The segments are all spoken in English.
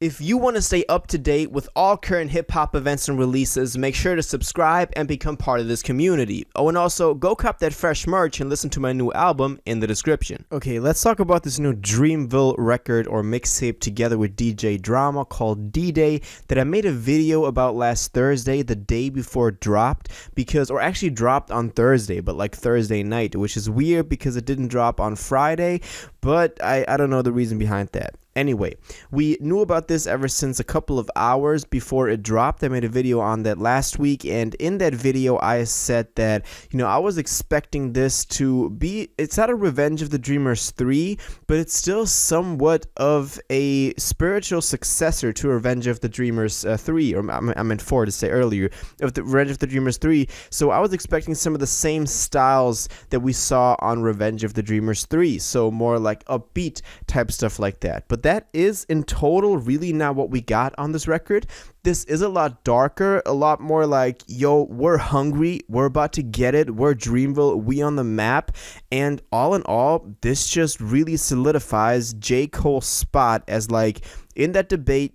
If you want to stay up to date with all current hip-hop events and releases, make sure to subscribe and become part of this community. Oh, and also, go cop that fresh merch and listen to my new album in the description. Okay, let's talk about this new Dreamville record or mixtape together with DJ Drama called D-Day that I made a video about last Thursday, the day before it dropped, or actually dropped on Thursday, but like Thursday night, which is weird because it didn't drop on Friday, but I don't know the reason behind that. Anyway, we knew about this ever since a couple of hours before it dropped. I made a video on that last week, and in that video I said that, I was expecting this to be, it's not a Revenge of the Dreamers 3, but it's still somewhat of a spiritual successor to Revenge of the Dreamers 3, or I meant 4 to say earlier, of the Revenge of the Dreamers 3, so I was expecting some of the same styles that we saw on Revenge of the Dreamers 3, so more like upbeat type stuff like that, but that is in total really not what we got on this record. This is a lot darker, a lot more like, yo, we're hungry, we're about to get it, we're Dreamville, we on the map, and all in all, this just really solidifies J. Cole's spot as like, in that debate,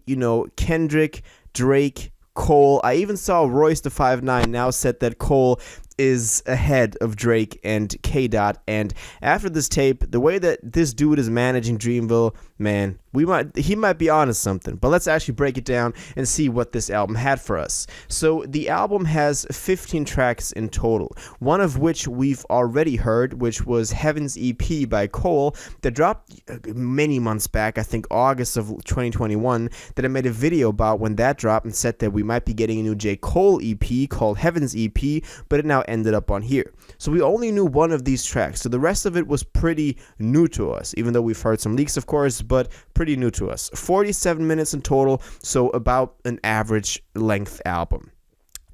Kendrick, Drake, Cole. I even saw Royce the 5'9" now said that Cole is ahead of Drake and K-Dot, and after this tape, the way that this dude is managing Dreamville, man, he might be onto something. But let's actually break it down and see what this album had for us. So the album has 15 tracks in total, one of which we've already heard, which was Heaven's EP by Cole that dropped many months back, I think August of 2021, that I made a video about when that dropped and said that we might be getting a new J. Cole EP called Heaven's EP, but it now ended up on here. So we only knew one of these tracks, so the rest of it was pretty new to us, even though we've heard some leaks, of course, but pretty new to us. 47 minutes in total, so about an average length album.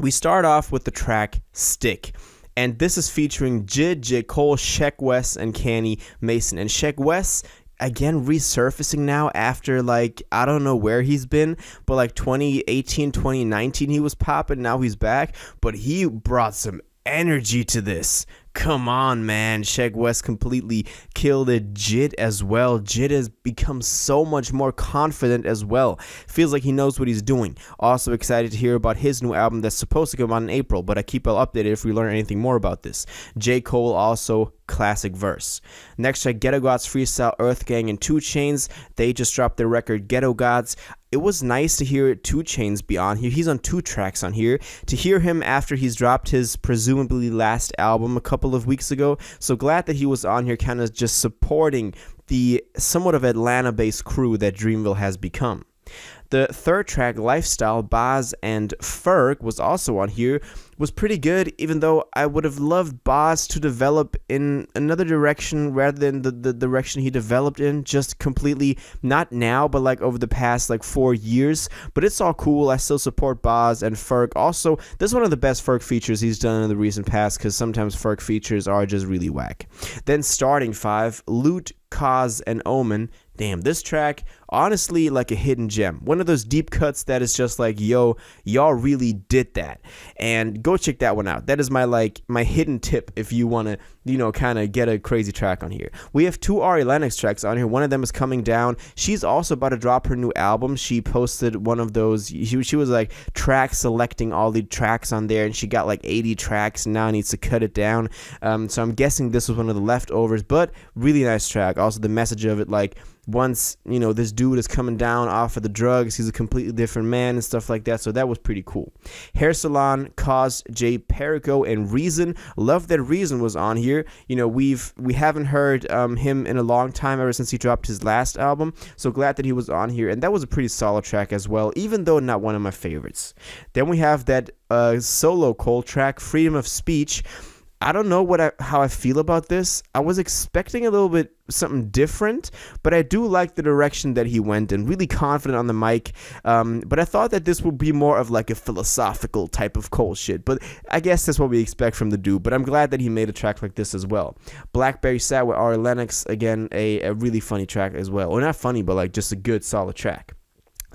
We start off with the track Stick, and this is featuring Jid, J. Cole, Sheck West, and Canny Mason. And Sheck West, again, resurfacing now after, I don't know where he's been, but 2018, 2019 he was popping, now he's back, but he brought some energy to this. Come on, man. Sheck West completely killed it. Jid as well. Jid has become so much more confident as well. Feels like he knows what he's doing. Also excited to hear about his new album that's supposed to come out in April, but I keep y'all updated if we learn anything more about this. J. Cole also classic verse. Next track, Ghetto Gods freestyle Earth Gang and 2 Chainz. They just dropped their record Ghetto Gods. It was nice to hear 2 Chainz be on here. He's on 2 tracks on here. To hear him after he's dropped his presumably last album a couple of weeks ago. So glad that he was on here kind of just supporting the somewhat of Atlanta-based crew that Dreamville has become. The third track, Lifestyle, Baz and Ferg, was also on here. Was pretty good, even though I would have loved Baz to develop in another direction rather than the direction he developed in, just completely, not now, but over the past 4 years. But it's all cool. I still support Baz and Ferg. Also, this is one of the best Ferg features he's done in the recent past, because sometimes Ferg features are just really whack. Then starting 5, Loot, Cause, and Omen. Damn, this track, honestly, like a hidden gem. One of those deep cuts that is just yo, y'all really did that. And go check that one out. That is my hidden tip if you want to, kind of get a crazy track on here. We have 2 Ari Lennox tracks on here. One of them is Coming Down. She's also about to drop her new album. She posted one of those. She was track selecting all the tracks on there, and she got 80 tracks and now needs to cut it down. So I'm guessing this was one of the leftovers, but really nice track. Also the message of it, once, this dude is coming down off of the drugs, he's a completely different man and stuff like that, so that was pretty cool. Hair Salon, Cause, Jay Perico, and Reason. Love that Reason was on here. We haven't heard him in a long time, ever since he dropped his last album, so glad that he was on here, and that was a pretty solid track as well, even though not one of my favorites. Then we have that solo Cole track, Freedom of Speech. I don't know how I feel about this. I was expecting a little bit something different, but I do like the direction that he went in. Really confident on the mic, but I thought that this would be more of a philosophical type of Cole shit, but I guess that's what we expect from the dude, but I'm glad that he made a track like this as well. Blackberry Sat with Ari Lennox, again, a really funny track as well. Or not funny, but just a good, solid track.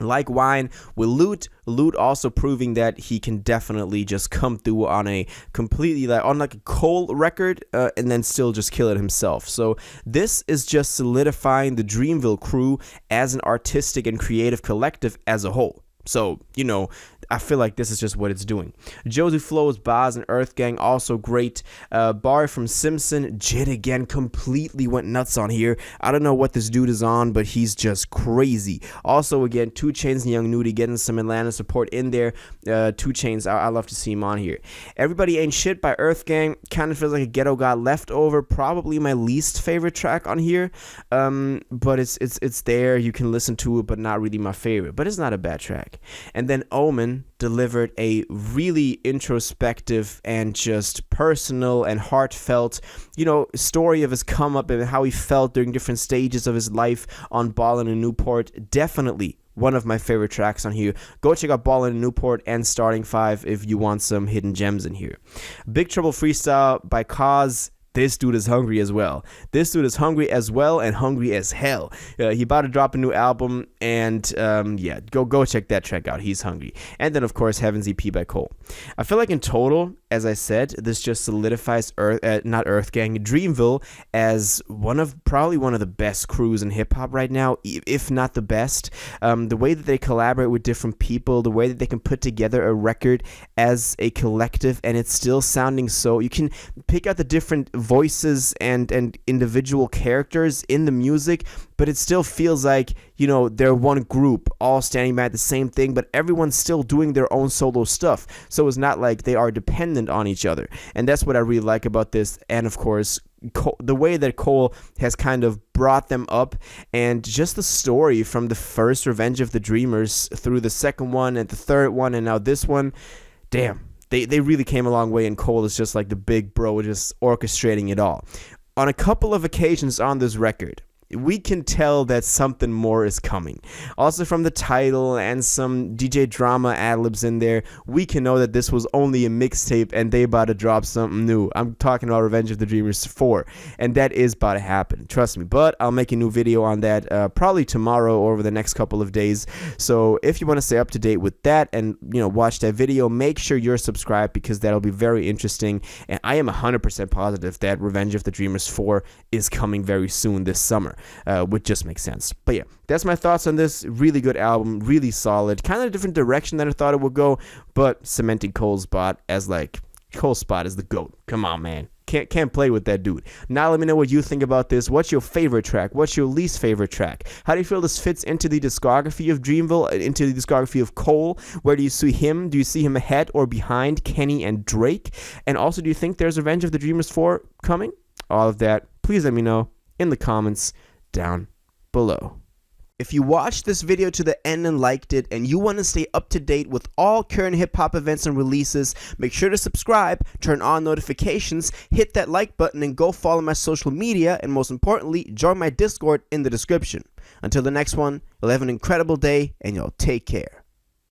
Like Wine with Loot also proving that he can definitely just come through on a completely like a Cole record and then still just kill it himself. So this is just solidifying the Dreamville crew as an artistic and creative collective as a whole. So, you know, I feel like this is just what it's doing. Josie Flow's Boz and Earth Gang also great. Bar from Simpson, Jid again completely went nuts on here. I don't know what this dude is on, but he's just crazy. Also again, 2 Chainz and Young Nudy getting some Atlanta support in there. 2 Chainz, I love to see him on here. Everybody Ain't Shit by Earth Gang kind of feels like a Ghetto God leftover. Probably my least favorite track on here, but it's there. You can listen to it, but not really my favorite. But it's not a bad track. And then Omen delivered a really introspective and just personal and heartfelt, you know, story of his come up and how he felt during different stages of his life on Ballin' in Newport. Definitely one of my favorite tracks on here. Go check out Ballin' in Newport and Starting 5 if you want some hidden gems in here. Big Trouble Freestyle by Cause. This dude is hungry as well. This dude is hungry as well and hungry as hell. He about to drop a new album, and yeah, go check that track out. He's hungry. And then, of course, Heaven's EP by Cole. I feel like in total, as I said, this just solidifies Dreamville as probably one of the best crews in hip-hop right now, if not the best. The way that they collaborate with different people, the way that they can put together a record as a collective, and it's still sounding so... You can pick out the different voices and individual characters in the music, but it still feels like, you know, they're one group all standing by the same thing, but everyone's still doing their own solo stuff. So it's not like they are dependent on each other, and that's what I really like about this. And of course, the way that Cole has kind of brought them up, and just the story from the first Revenge of the Dreamers through the second one and the third one and now this one, damn. They really came a long way, and Cole is just like the big bro, just orchestrating it all. On a couple of occasions on this record, we can tell that something more is coming. Also from the title and some DJ Drama ad-libs in there, we can know that this was only a mixtape and they about to drop something new. I'm talking about Revenge of the Dreamers 4, and that is about to happen, trust me. But I'll make a new video on that probably tomorrow or over the next couple of days. So if you want to stay up to date with that and, you know, watch that video, make sure you're subscribed, because that'll be very interesting. And I am 100% positive that Revenge of the Dreamers 4 is coming very soon this summer. Which just makes sense. But yeah, that's my thoughts on this. Really good album, really solid. Kind of a different direction than I thought it would go, but cementing Cole's spot as like Cole's spot is the GOAT. Come on, man. Can't play with that dude. Now let me know what you think about this. What's your favorite track? What's your least favorite track? How do you feel this fits into the discography of Dreamville, into the discography of Cole? Where do you see him? Do you see him ahead or behind Kenny and Drake? And also, do you think there's Revenge of the Dreamers 4 coming? All of that, please let me know in the comments down below. If you watched this video to the end and liked it, and you want to stay up to date with all current hip-hop events and releases, make sure to subscribe, turn on notifications, hit that like button, and go follow my social media, and most importantly, join my Discord in the description. Until the next one, you'll have an incredible day, and you'll take care.